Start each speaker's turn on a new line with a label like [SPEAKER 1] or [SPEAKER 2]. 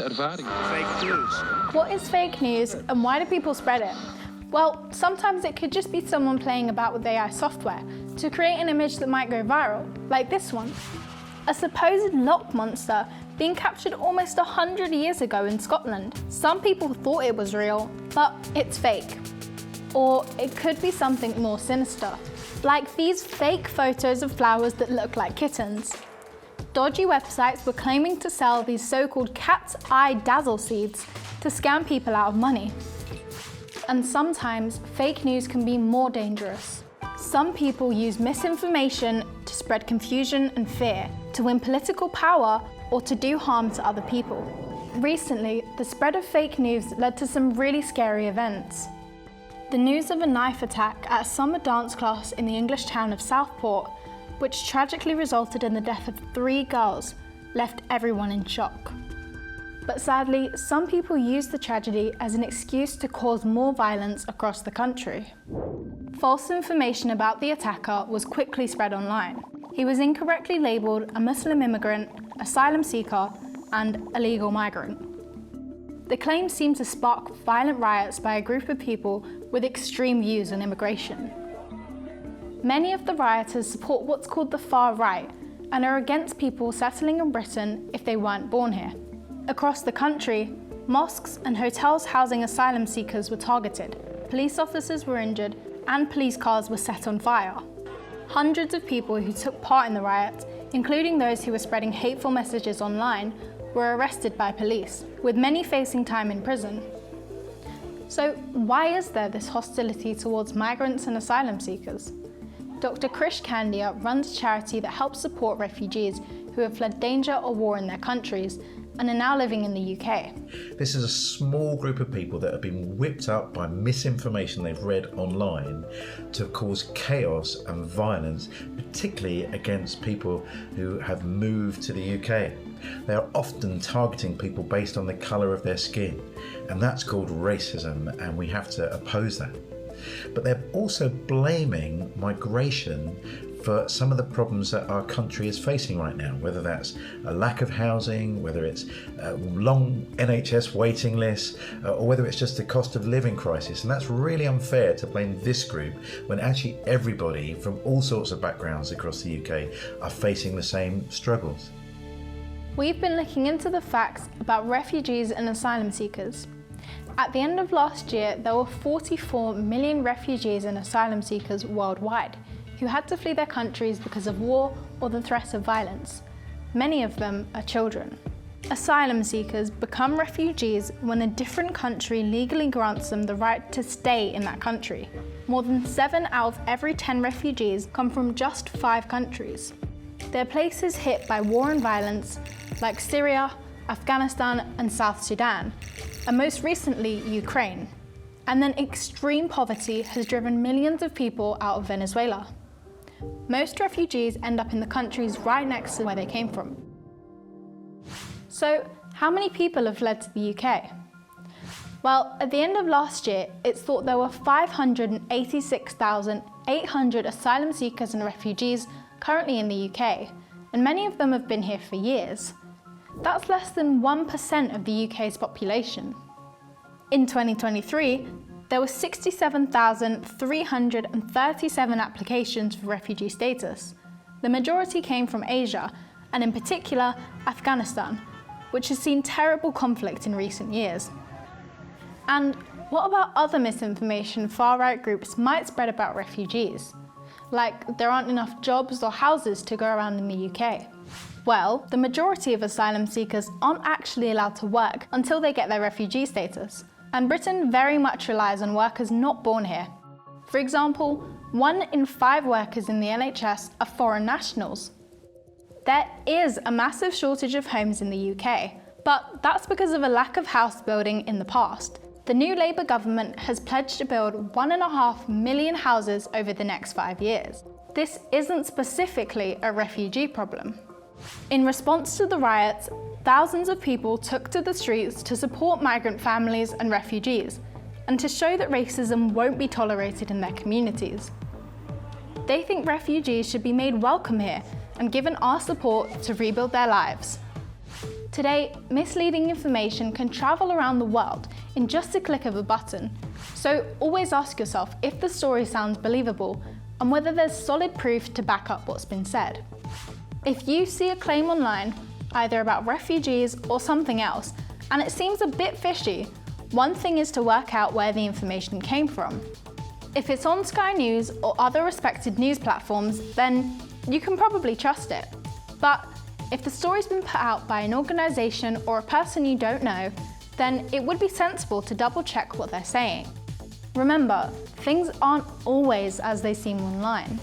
[SPEAKER 1] ervaring.
[SPEAKER 2] Fake news.
[SPEAKER 3] What is fake news and why do people spread it? Well, sometimes it could just be someone playing about with AI software to create an image that might go viral, like this one. A supposed lock monster being captured almost 100 years ago in Scotland. Some people thought it was real, but it's fake. Or it could be something more sinister, like these fake photos of flowers that look like kittens. Dodgy websites were claiming to sell these so-called cat's eye dazzle seeds to scam people out of money. And sometimes fake news can be more dangerous. Some people use misinformation to spread confusion and fear, to win political power, or to do harm to other people. Recently, the spread of fake news led to some really scary events. The news of a knife attack at a summer dance class in the English town of Southport, which tragically resulted in the death of 3 girls, left everyone in shock. But sadly, some people used the tragedy as an excuse to cause more violence across the country. False information about the attacker was quickly spread online. He was incorrectly labelled a Muslim immigrant, asylum seeker, and illegal migrant. The claims seemed to spark violent riots by a group of people with extreme views on immigration. Many of the rioters support what's called the far right and are against people settling in Britain if they weren't born here. Across the country, mosques and hotels housing asylum seekers were targeted, police officers were injured, and police cars were set on fire. Hundreds of people who took part in the riots, including those who were spreading hateful messages online, were arrested by police, with many facing time in prison. So why is there this hostility towards migrants and asylum seekers? Dr. Krish Kandia runs a charity that helps support refugees who have fled danger or war in their countries and are now living in the UK.
[SPEAKER 4] This is a small group of people that have been whipped up by misinformation they've read online to cause chaos and violence, particularly against people who have moved to the UK. They are often targeting people based on the colour of their skin, and that's called racism, and we have to oppose that. But they're also blaming migration for some of the problems that our country is facing right now, whether that's a lack of housing, whether it's long NHS waiting lists, or whether it's just a cost of living crisis. And that's really unfair to blame this group when actually everybody from all sorts of backgrounds across the UK are facing the same struggles.
[SPEAKER 3] We've been looking into the facts about refugees and asylum seekers. At the end of last year, there were 44 million refugees and asylum seekers worldwide who had to flee their countries because of war or the threat of violence. Many of them are children. Asylum seekers become refugees when a different country legally grants them the right to stay in that country. More than 7 out of every 10 refugees come from just 5 countries. They're places hit by war and violence like Syria, Afghanistan and South Sudan, and most recently Ukraine. And then extreme poverty has driven millions of people out of Venezuela. Most refugees end up in the countries right next to where they came from. So, how many people have fled to the UK? Well, at the end of last year, it's thought there were 586,800 asylum seekers and refugees currently in the UK, and many of them have been here for years. That's less than 1% of the UK's population. In 2023, there were 67,337 applications for refugee status. The majority came from Asia, and in particular, Afghanistan, which has seen terrible conflict in recent years. And what about other misinformation far-right groups might spread about refugees? Like there aren't enough jobs or houses to go around in the UK. Well, the majority of asylum seekers aren't actually allowed to work until they get their refugee status. And Britain very much relies on workers not born here. For example, 1 in 5 workers in the NHS are foreign nationals. There is a massive shortage of homes in the UK, but that's because of a lack of house building in the past. The new Labour government has pledged to build 1.5 million houses over the next 5 years. This isn't specifically a refugee problem. In response to the riots, thousands of people took to the streets to support migrant families and refugees, and to show that racism won't be tolerated in their communities. They think refugees should be made welcome here and given our support to rebuild their lives. Today, misleading information can travel around the world in just a click of a button. So always ask yourself if the story sounds believable and whether there's solid proof to back up what's been said. If you see a claim online, either about refugees or something else, and it seems a bit fishy, one thing is to work out where the information came from. If it's on Sky News or other respected news platforms, then you can probably trust it. But if the story's been put out by an organisation or a person you don't know, then it would be sensible to double check what they're saying. Remember, things aren't always as they seem online.